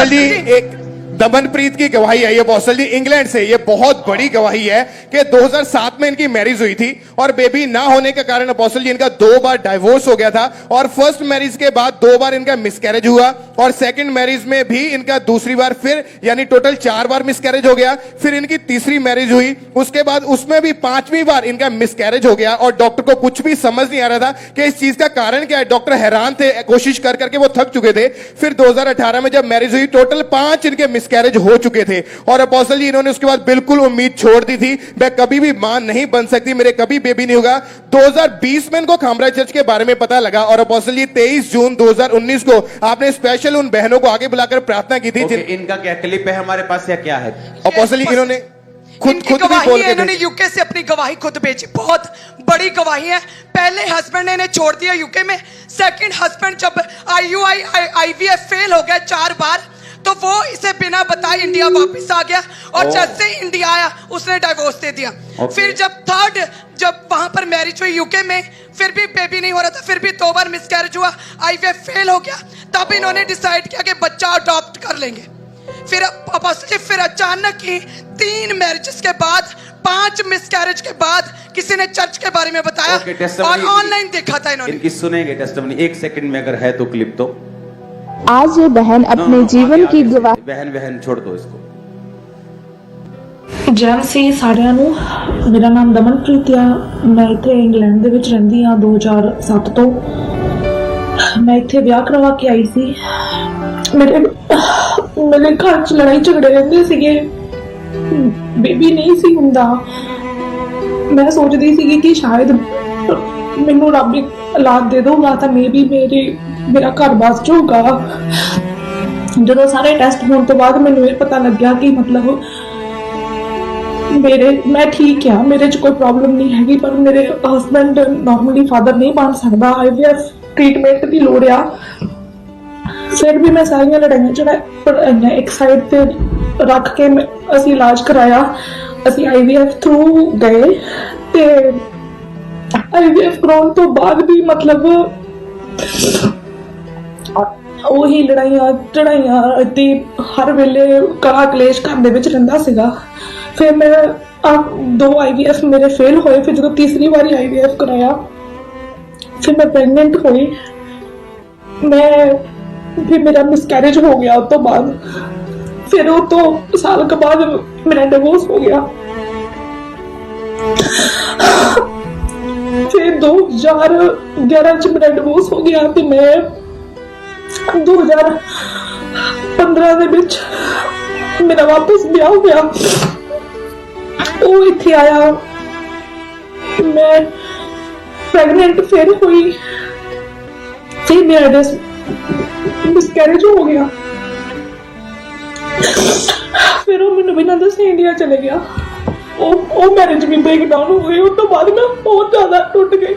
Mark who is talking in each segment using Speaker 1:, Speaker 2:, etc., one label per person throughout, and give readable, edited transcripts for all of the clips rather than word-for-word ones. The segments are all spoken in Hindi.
Speaker 1: अपोस्टल जी एक दमनप्रीत की गवाही है ये अपोस्टल जी इंग्लैंड से, ये बहुत बड़ी गवाही है कि 2007 में इनकी मैरिज हुई थी और बेबी ना होने के कारण अपोस्टल जी इनका 2 बार डाइवोर्स हो गया था और फर्स्ट मैरिज के बाद 2 बार इनका मिसकैरेज हुआ और सेकंड मैरिज में भी इनका दूसरी बार फिर यानी टोटल 4 बार मिसकैरेज हो गया। फिर इनकी तीसरी मैरिज हुई, उसके बाद उसमें भी 5वीं बार इनका मिसकैरेज हो गया और डॉक्टर को कुछ भी समझ नहीं आ रहा था कि इस चीज का कारण क्या है। डॉक्टर हैरान थे, कोशिश कर करके वो थक चुके थे। फिर 2018 में जब मैरिज हुई टोटल 5 इनके मिसकैरेज हो चुके थे और अपोस्टल जी इन्होंने उसके बाद बिल्कुल उम्मीद छोड़ दी थी, मैं कभी भी मां नहीं बन सकती, मेरे कभी बेबी नहीं होगा। 2020 में इनको खामरा चर्च के बारे में पता लगा और अपोस्टल जी 23 जून 2019 को आपने स्पेशल उन बहनों को आगे बुलाकर प्रार्थना की थी।
Speaker 2: इनका क्या क्लिप है हमारे पास या क्या है?
Speaker 1: अपोस्टल जी इन्होंने खुद भी बोल के
Speaker 3: इन्होंने यूके से अपनी गवाही खुद भेजी, बहुत बड़ी गवाही है। पहले हस्बैंड ने इन्हें छोड़ दिया यूके में, सेकंड हस्बैंड जब IVF फेल हो गया 4 बार तो वो इसे बिना बताए इंडिया वापस आ गया और जैसे ही इंडिया आया उसने डाइवोर्स दे दिया। फिर जब वहां पर मैरिज हुई यूके में फिर भी बेबी नहीं हो रहा था, फिर भी 2 बार मिसकैरेज हुआ, IVF फेल हो गया, तब इन्होंने डिसाइड किया कि बच्चा अडॉप्ट कर लेंगे। फिर अचानक ही 3 मैरिजेस के बाद 5 मिसकैरेज के बाद किसी ने चर्च के बारे में बताया और ऑनलाइन देखा था इन्होंने।
Speaker 2: इनकी सुनेंगे टेस्टिमनी 1 सेकंड में अगर है तो क्लिप तो।
Speaker 4: आज ये बहन अपने जीवन की गवाही
Speaker 2: बहन छोड़ दो इसको।
Speaker 5: ਜੈਮ ਸੀ ਸਾਰਿਆਂ ਨੂੰ। ਮੇਰਾ ਨਾਮ ਦਮਨਪ੍ਰੀਤ ਆ, ਮੈਂ ਇੱਥੇ ਇੰਗਲੈਂਡ ਦੇ ਵਿੱਚ ਰਹਿੰਦੀ ਆ 2007 ਤੋਂ। ਮੈਂ ਇੱਥੇ ਵਿਆਹ ਕਰਵਾ ਕੇ ਆਈ ਸੀ। ਮੇਰੇ ਘਰ 'ਚ ਲੜਾਈ ਝਗੜੇ ਰਹਿੰਦੇ ਸੀਗੇ, ਬੇਬੀ ਨਹੀਂ ਸੀ ਹੁੰਦਾ। ਮੈਂ ਸੋਚਦੀ ਸੀਗੀ ਕਿ ਸ਼ਾਇਦ ਮੈਨੂੰ ਰੱਬ ਔਲਾਦ ਦੇ ਦਊਗਾ ਤਾਂ ਮੇਬੀ ਮੇਰਾ ਘਰ ਬਸ ਜਾਊਗਾ। ਜਦੋਂ ਸਾਰੇ ਟੈਸਟ ਹੋਣ ਤੋਂ ਬਾਅਦ ਮੈਨੂੰ ਇਹ ਪਤਾ ਲੱਗਿਆ ਕਿ ਮਤਲਬ मैं ठीक हाँ, मेरे च कोई प्रॉब्लम नहीं हैगी, पर मेरे हस्बैंड नॉर्मली फादर नहीं बन सकता। IVF ट्रीटमेंट की लोड़ आ। फिर भी मैं सारिया लड़ाइयां एक साइड पे रख के असी इलाज कराया। असी IVF थ्रू गए ते IVF कराने तो बाद भी मतलब ਉਹੀ ਲੜਾਈਆਂ ਝੜਾਈਆਂ ਤੇ ਹਰ ਵੇਲੇ ਕਲਾ ਕਲੇਸ਼ ਘਰ ਦੇ ਵਿੱਚ ਰਹਿੰਦਾ ਸੀਗਾ। ਫਿਰ ਮੈਂ 2 IVF ਮੇਰੇ ਫੇਲ ਹੋਏ। ਫਿਰ ਜਦੋਂ ਤੀਸਰੀ ਵਾਰੀ IVF ਕਰਾਇਆ ਫਿਰ ਮੈਂ ਪ੍ਰੈਗਨੈਂਟ ਹੋਈ। ਫਿਰ ਮੇਰਾ ਮਿਸਕੈਰੇਜ ਹੋ ਗਿਆ। ਉਸ ਤੋਂ ਬਾਅਦ ਫਿਰ ਉਹ ਤੋਂ ਸਾਲ ਕੁ ਬਾਅਦ ਮੇਰਾ ਡਿਵੋਰਸ ਹੋ ਗਿਆ। ਫਿਰ 2011 ਚ ਮੇਰਾ ਡਿਵੋਰਸ ਹੋ ਗਿਆ ਤੇ ਮੈਂ 2015 ਦੇ ਵਿੱਚ ਮੇਰਾ ਵਾਪਸ ਵਿਆਹ ਹੋਇਆ। ਉਹ ਇੱਥੇ ਆਇਆ, ਮੈਂ ਪ੍ਰੈਗਨੈਂਟ ਫਿਰ ਹੋਈ, ਫਿਰ ਮੇਰਾ ਮਿਸਕੈਰੇਜ ਹੋ ਗਿਆ। ਫਿਰ ਉਹ ਮੈਨੂੰ ਬਿਨਾਂ ਦੱਸੇ ਇੰਡੀਆ ਚਲੇ ਗਿਆ। ਉਹ ਮੈਰਿਜ ਵੀ ਬ੍ਰੇਕ ਡਾਊਨ ਹੋ ਗਈ। ਉਸ ਤੋਂ ਬਾਅਦ ਮੈਂ ਬਹੁਤ ਜ਼ਿਆਦਾ ਟੁੱਟ ਗਈ।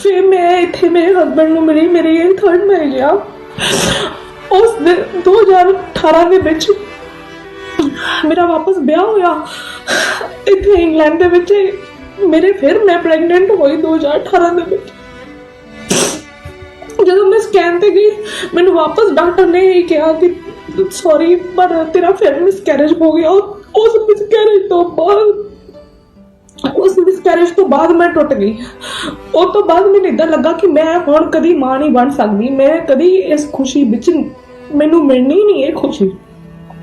Speaker 5: ਫਿਰ ਮੈਂ ਇੱਥੇ ਮੇਰੇ ਹਸਬੈਂਡ ਨੂੰ ਮਿਲੀ, ਮੇਰੀ ਇਹ 3rd ਮੈਰਿਜ ਆ। ਉਸ 2018 ਦੇ ਵਿੱਚ ਮੇਰਾ ਵਾਪਸ ਵਿਆਹ ਹੋਇਆ ਇੱਥੇ ਇੰਗਲੈਂਡ ਦੇ ਵਿੱਚ। ਫਿਰ ਮੈਂ ਪ੍ਰੈਗਨੈਂਟ ਹੋਈ 2018 ਦੇ ਵਿੱਚ। ਜਦੋਂ ਮੈਂ ਸਕੈਨ ਤੇ ਗਈ ਮੈਨੂੰ ਵਾਪਸ ਡਾਕਟਰ ਨੇ ਇਹ ਕਿਹਾ ਕਿ ਸੌਰੀ ਪਰ ਤੇਰਾ ਫਿਰ ਮਿਸਕੈਰੇਜ ਹੋ ਗਿਆ। ਉਸ ਮਿਸਕੈਰੇਜ ਤੋਂ ਬਾਅਦ ਮੈਂ ਟੁੱਟ ਗਈ। ਉਸ ਤੋਂ ਬਾਅਦ ਮੈਨੂੰ ਏਦਾਂ ਲੱਗਾ ਕਿ ਮੈਂ ਹੁਣ ਕਦੀ ਮਾਂ ਨਹੀਂ ਬਣ ਸਕਦੀ, ਮੈਂ ਕਦੀ ਇਸ ਖੁਸ਼ੀ ਵਿੱਚ ਮੈਨੂੰ ਮਿਲਣੀ ਨਹੀਂ ਇਹ ਖੁਸ਼ੀ।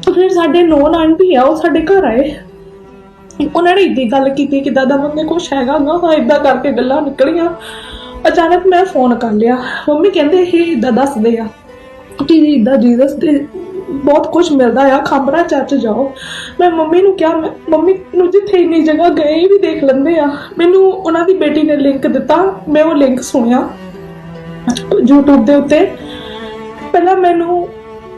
Speaker 5: ਫਿਰ ਸਾਡੇ ਨੌਨ ਆਂਟੀ ਆ, ਉਹ ਸਾਡੇ ਘਰ ਆਏ। ਉਹਨਾਂ ਨੇ ਇੱਦਾਂ ਗੱਲ ਕੀਤੀ ਕਿ ਦਾਦਾ ਮੰਮੀ ਕੁਛ ਹੈਗਾ ਨਾ, ਹਾਂ ਏਦਾਂ ਕਰਕੇ ਗੱਲਾਂ ਨਿਕਲੀਆਂ। ਅਚਾਨਕ ਮੈਂ ਫੋਨ ਕਰ ਲਿਆ। ਮੰਮੀ ਕਹਿੰਦੇ ਇਹ ਇੱਦਾਂ ਦੱਸਦੇ ਆ ਕਿ ਇੱਦਾਂ ਜੀਸਸ ਦੇ ਬਹੁਤ ਕੁਛ ਮਿਲਦਾ ਆ, ਖਾਮਰਾ ਚਰਚ ਜਾਓ। ਮੈਂ ਮੰਮੀ ਨੂੰ ਕਿਹਾ, ਮੰਮੀ ਨੂੰ ਜਿੱਥੇ ਇੰਨੀ ਜਗ੍ਹਾ ਗਏ ਵੀ ਦੇਖ ਲੈਂਦੇ ਆ। ਮੈਨੂੰ ਉਹਨਾਂ ਦੀ ਬੇਟੀ ਨੇ ਲਿੰਕ ਦਿੱਤਾ, ਮੈਂ ਉਹ ਲਿੰਕ ਸੁਣਿਆ YouTube ਦੇ ਉੱਤੇ। ਪਹਿਲਾਂ ਮੈਨੂੰ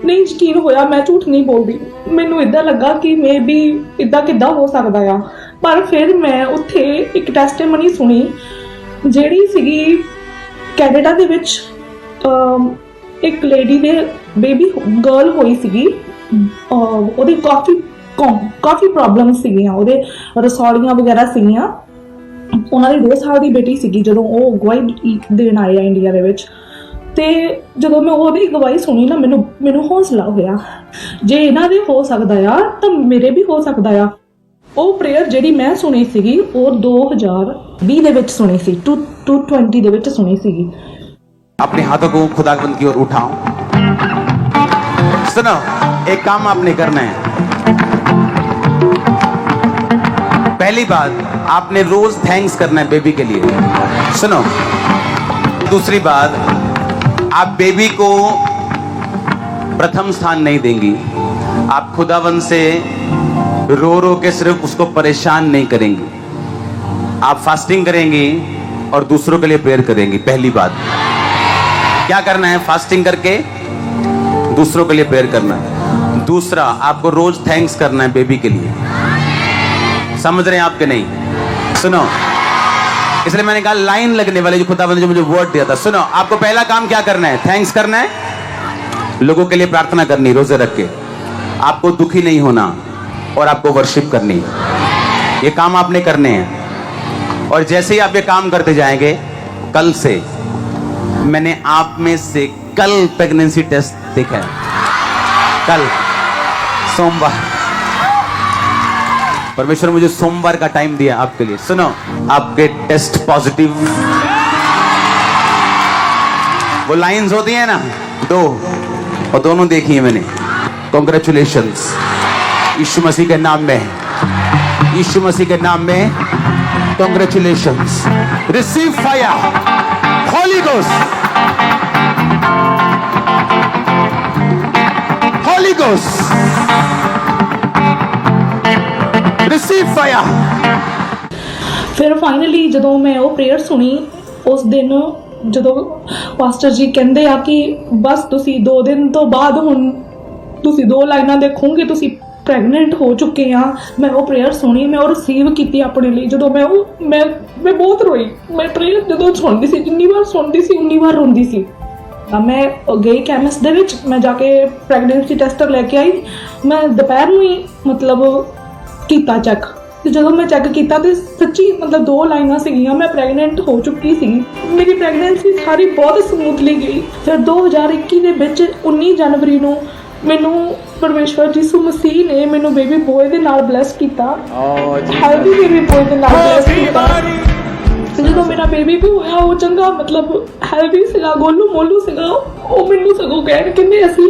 Speaker 5: ਨਹੀਂ ਯਕੀਨ ਹੋਇਆ, ਮੈਂ ਝੂਠ ਨਹੀਂ ਬੋਲਦੀ। ਮੈਨੂੰ ਇੱਦਾਂ ਲੱਗਾ ਕਿ ਮੇ ਬੀ ਇੱਦਾਂ ਕਿੱਦਾਂ ਹੋ ਸਕਦਾ ਆ। ਪਰ ਫਿਰ ਮੈਂ ਉੱਥੇ ਇੱਕ ਟੈਸਟੀਮਨੀ ਸੁਣੀ ਜਿਹੜੀ ਸੀਗੀ ਕੈਨੇਡਾ ਦੇ ਵਿੱਚ। ਇੱਕ ਲੇਡੀ ਦੇ ਬੇਬੀ ਗਰਲ ਹੋਈ ਸੀਗੀ, ਉਹਦੀ ਕਾਫੀ ਪ੍ਰੋਬਲਮ ਸੀਗੀਆਂ, ਉਹਦੇ ਰਸੌਲੀਆਂ ਵਗੈਰਾ ਸੀਗੀਆਂ। ਉਹਨਾਂ ਦੀ 2 ਸਾਲ ਦੀ ਬੇਟੀ ਸੀਗੀ ਜਦੋਂ ਉਹ ਗਵਾਹੀ ਦੇਣ ਆਏ ਆ ਇੰਡੀਆ ਦੇ ਵਿੱਚ। ਤੇ ਜਦੋਂ ਮੈਂ ਉਹਦੀ ਗਵਾਹੀ ਸੁਣੀ ਨਾ ਮੈਨੂੰ ਹੌਸਲਾ ਹੋਇਆ, ਜੇ ਇਹਨਾਂ ਦੇ ਹੋ ਸਕਦਾ ਆ ਤਾਂ ਮੇਰੇ ਵੀ ਹੋ ਸਕਦਾ ਆ। ਉਹ ਪ੍ਰੇਅਰ ਜਿਹੜੀ ਮੈਂ ਸੁਣੀ ਸੀਗੀ ਉਹ 2020 ਦੇ ਵਿੱਚ ਸੁਣੀ ਸੀ, 2020 ਦੇ ਵਿੱਚ ਸੁਣੀ ਸੀਗੀ।
Speaker 2: अपने हाथों को खुदावंद की ओर उठाओ। सुनो, एक काम आपने करना है। पहली बात, आपने रोज थैंक्स करना है बेबी के लिए। सुनो, दूसरी बात, आप बेबी को प्रथम स्थान नहीं देंगी। आप खुदावंद से रो रो के सिर्फ उसको परेशान नहीं करेंगी। आप फास्टिंग करेंगी और दूसरों के लिए प्रेयर करेंगी। पहली बात क्या करना है, फास्टिंग करके दूसरों के लिए प्रेयर करना है। दूसरा, आपको रोज थैंक्स करना है बेबी के लिए। समझ रहे हैं आपके नहीं? सुनो, इसलिए मैंने कहा लाइन लगने वाले जो खुदावंद ने जो मुझे वर्ड दिया था। सुनो, आपको पहला काम क्या करना है, थैंक्स करना है, लोगों के लिए प्रार्थना करनी, रोजे रख के। आपको दुखी नहीं होना और आपको वर्शिप करनी। ये काम आपने करने हैं। और जैसे ही आप ये काम करते जाएंगे, कल से मैंने आप में से कल प्रेगनेंसी टेस्ट देखा है। कल सोमवार, परमेश्वर मुझे सोमवार का टाइम दिया आपके लिए। सुनो, आपके टेस्ट पॉजिटिव, वो लाइंस होती है ना 2, और दोनों देखी है मैंने। कॉन्ग्रेचुलेशंस, यीशु मसीह के नाम में, यीशु मसीह के नाम में congratulations. Receive fire, Holy Ghost, Holy Ghost, receive fire।
Speaker 5: ਫਿਰ ਫਾਈਨਲੀ ਜਦੋਂ ਮੈਂ ਉਹ ਪ੍ਰੇਅਰ ਸੁਣੀ, ਉਸ ਦਿਨ ਜਦੋਂ ਪਾਸਟਰ ਜੀ ਕਹਿੰਦੇ ਆ ਕਿ ਬਸ ਤੁਸੀਂ 2 ਦਿਨ ਤੋਂ ਬਾਅਦ ਹੁਣ ਤੁਸੀਂ 2 ਲਾਈਨਾਂ ਦੇਖੋਗੇ ਤੁਸੀਂ ਪ੍ਰੈਗਨੈਂਟ ਹੋ ਚੁੱਕੇ ਆ, ਮੈਂ ਉਹ ਪ੍ਰੇਅਰ ਸੁਣੀ, ਮੈਂ ਉਹ ਰਿਸੀਵ ਕੀਤੀ ਆਪਣੇ ਲਈ। ਜਦੋਂ ਮੈਂ ਬਹੁਤ ਰੋਈ। ਮੈਂ ਪ੍ਰੇਅਰ ਜਦੋਂ ਸੁਣਦੀ ਸੀ, ਜਿੰਨੀ ਵਾਰ ਸੁਣਦੀ ਸੀ ਉਨੀ ਵਾਰ ਰੋਂਦੀ ਸੀ। ਤਾਂ ਮੈਂ ਗਈ ਕੈਮਿਸਟ ਦੇ ਵਿੱਚ, ਮੈਂ ਜਾ ਕੇ ਪ੍ਰੈਗਨੈਂਸੀ ਟੈਸਟਰ ਲੈ ਕੇ ਆਈ। ਮੈਂ ਦੁਪਹਿਰ ਨੂੰ ਹੀ ਮਤਲਬ ਕੀਤਾ ਚੈੱਕ, ਤੇ ਜਦੋਂ ਮੈਂ ਚੈੱਕ ਕੀਤਾ ਤੇ ਸੱਚੀ ਮਤਲਬ 2 ਲਾਈਨਾਂ ਸੀਗੀਆਂ, ਮੈਂ ਪ੍ਰੈਗਨੈਂਟ ਹੋ ਚੁੱਕੀ ਸੀ। ਮੇਰੀ ਪ੍ਰੈਗਨੈਂਸੀ ਸਾਰੀ ਬਹੁਤ ਸਮੂਥਲੀ ਗਈ। ਫਿਰ 2021 ਦੇ ਵਿੱਚ 19 ਜਨਵਰੀ ਨੂੰ ਮੈਨੂੰ ਪਰਮੇਸ਼ਵਰ ਯਿਸੂ ਮਸੀਹ ਨੇ ਮੈਨੂੰ ਬੇਬੀ ਬੋਏ ਦੇ ਨਾਲ ਬਲੈਸ ਕੀਤਾ। ਹੈਲਦੀ ਬੇਬੀ ਬੋਏ ਦੇ ਨਾਲ ਬਲੈਸ ਕੀਤਾ। ਜਦੋਂ ਮੇਰਾ ਬੇਬੀ ਵੀ ਹੋਇਆ, ਉਹ ਚੰਗਾ ਮਤਲਬ ਹੈਲਦੀ ਸੀਗਾ, ਗੋਲੂ ਮੋਲੂ ਸੀਗਾ। ਉਹ ਮੈਨੂੰ ਸਗੋਂ ਕਹਿੰਦੇ ਅਸੀਂ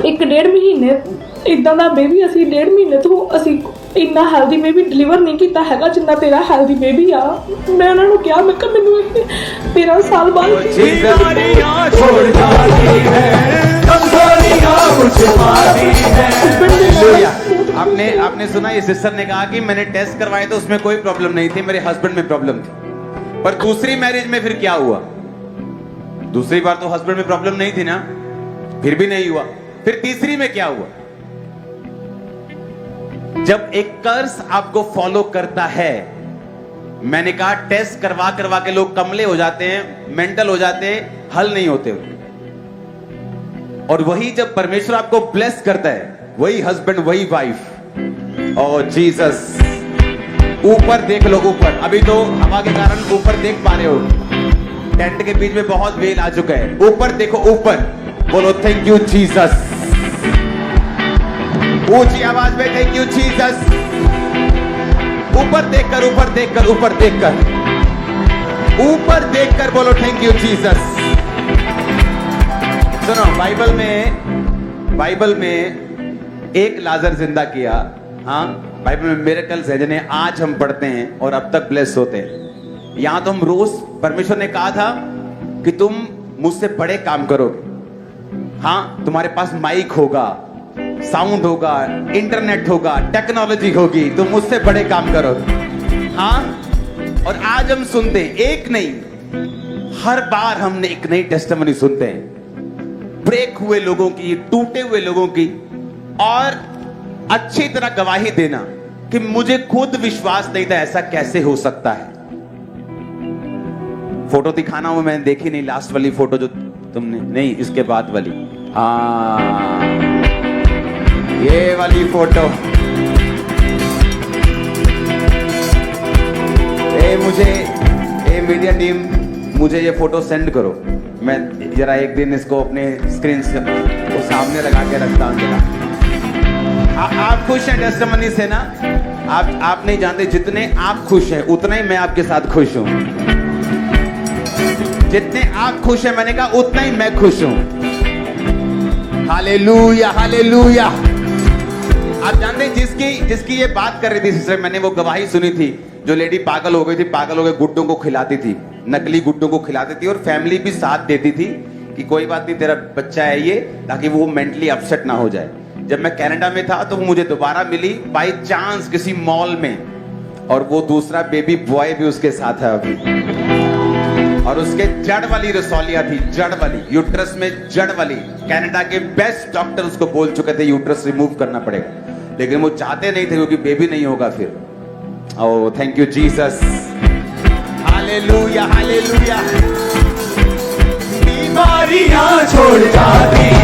Speaker 5: 1.5 ਮਹੀਨੇ ਇਦਾਂ ਦਾ ਬੇਬੀ, ਅਸੀਂ 1.5 ਮਹੀਨੇ ਤੋਂ ਅਸੀਂ ਇੰਨਾ ਹੈਲਦੀ ਬੇਬੀ ਡਿਲੀਵਰ ਨਹੀਂ ਕੀਤਾ ਹੈਗਾ ਜਿੰਨਾ ਤੇਰਾ ਹੈਲਦੀ ਬੇਬੀ ਆ। ਮੈਂ ਉਹਨਾਂ ਨੂੰ ਕਿਹਾ, ਮੈਂ ਕਿਹਾ ਮੈਨੂੰ 13 ਸਾਲ ਬਾਅਦ
Speaker 2: आपने सुना, ये सिस्टर ने कहा कि मैंने टेस्ट करवाए तो उसमें कोई प्रॉब्लम नहीं थी, मेरे हस्बैंड में प्रॉब्लम थी। पर दूसरी मैरिज में फिर क्या हुआ? दूसरी बार तो हस्बैंड में प्रॉब्लम नहीं थी ना, फिर भी नहीं हुआ। फिर तीसरी में क्या हुआ? जब एक कर्स आपको फॉलो करता है, मैंने कहा टेस्ट करवा करवा के लोग कमले हो जाते हैं, मेंटल हो जाते हैं, हल नहीं होते। और वही जब परमेश्वर आपको ब्लेस करता है, वही हस्बैंड वही वाइफ। ओ जीसस, ऊपर देख लो, ऊपर। अभी तो हवा के कारण ऊपर देख पा रहे हो, टेंट के बीच में बहुत वेल आ चुका है। ऊपर देखो, ऊपर बोलो थैंक यू जीसस, ऊंची आवाज में थैंक यू जीसस। ऊपर देखकर, ऊपर देखकर, ऊपर देखकर, ऊपर देखकर बोलो थैंक यू जीसस। सुनो, बाइबल में एक लाजर जिंदा किया। हाँ, बाइबल में मिरेकल्स है जिन्हें आज हम पढ़ते हैं और अब तक ब्लेस होते हैं। यहां तो हम रोज, परमेश्वर ने कहा था कि तुम मुझसे बड़े काम करोगे। हाँ, तुम्हारे पास माइक होगा, साउंड होगा, इंटरनेट होगा, टेक्नोलॉजी होगी, तुम मुझसे बड़े काम करोगे। हाँ, और आज हम सुनते हैं, एक नहीं, हर बार हमने एक नई टेस्टिमनी सुनते हैं, ब्रेक हुए लोगों की, टूटे हुए लोगों की, और अच्छी तरह गवाही देना कि मुझे खुद विश्वास नहीं था ऐसा कैसे हो सकता है। फोटो दिखाना वो मैंने देखी नहीं, लास्ट वाली फोटो जो तुमने, नहीं इसके बाद वाली, हाँ ये वाली फोटो। मीडिया टीम मुझे ये फोटो सेंड करो, मैं जरा एक दिन इसको अपने स्क्रीन से वो सामने लगा के रखता हूँ जरा। आप खुश हैं टेस्टिमनी से ना? आप नहीं जानते, जितने आप खुश हैं उतना ही मैं आपके साथ खुश हूं। जितने आप खुश हैं, मैंने कहा उतना ही मैं खुश हूं। Hallelujah hallelujah. आप जानते हैं जिसकी ये बात कर रही थी सिस्टर, मैंने वो गवाही सुनी थी, जो लेडी पागल हो गई थी, पागल हो गए गुड्डों को खिलाती थी, नकली गुड्डों को खिलाती थी, और फैमिली भी साथ देती थी कि कोई बात नहीं, तेरा बच्चा है ये, ताकि वो मेंटली अपसेट ना हो जाए। जब मैं कनाडा में था तो वो मुझे दोबारा मिली बाय चांस किसी मॉल में, और वो दूसरा बेबी बॉय भी उसके साथ है अभी, और उसके जड़ वाली रसौलिया थी, जड़ वाली, यूट्रस में जड़ वाली। कनाडा के बेस्ट डॉक्टर उसको बोल चुके थे यूट्रस रिमूव करना पड़ेगा, लेकिन वो चाहते नहीं थे क्योंकि बेबी नहीं होगा फिर। Oh thank you Jesus, hallelujah hallelujah. बीमारियां छोड़ जाती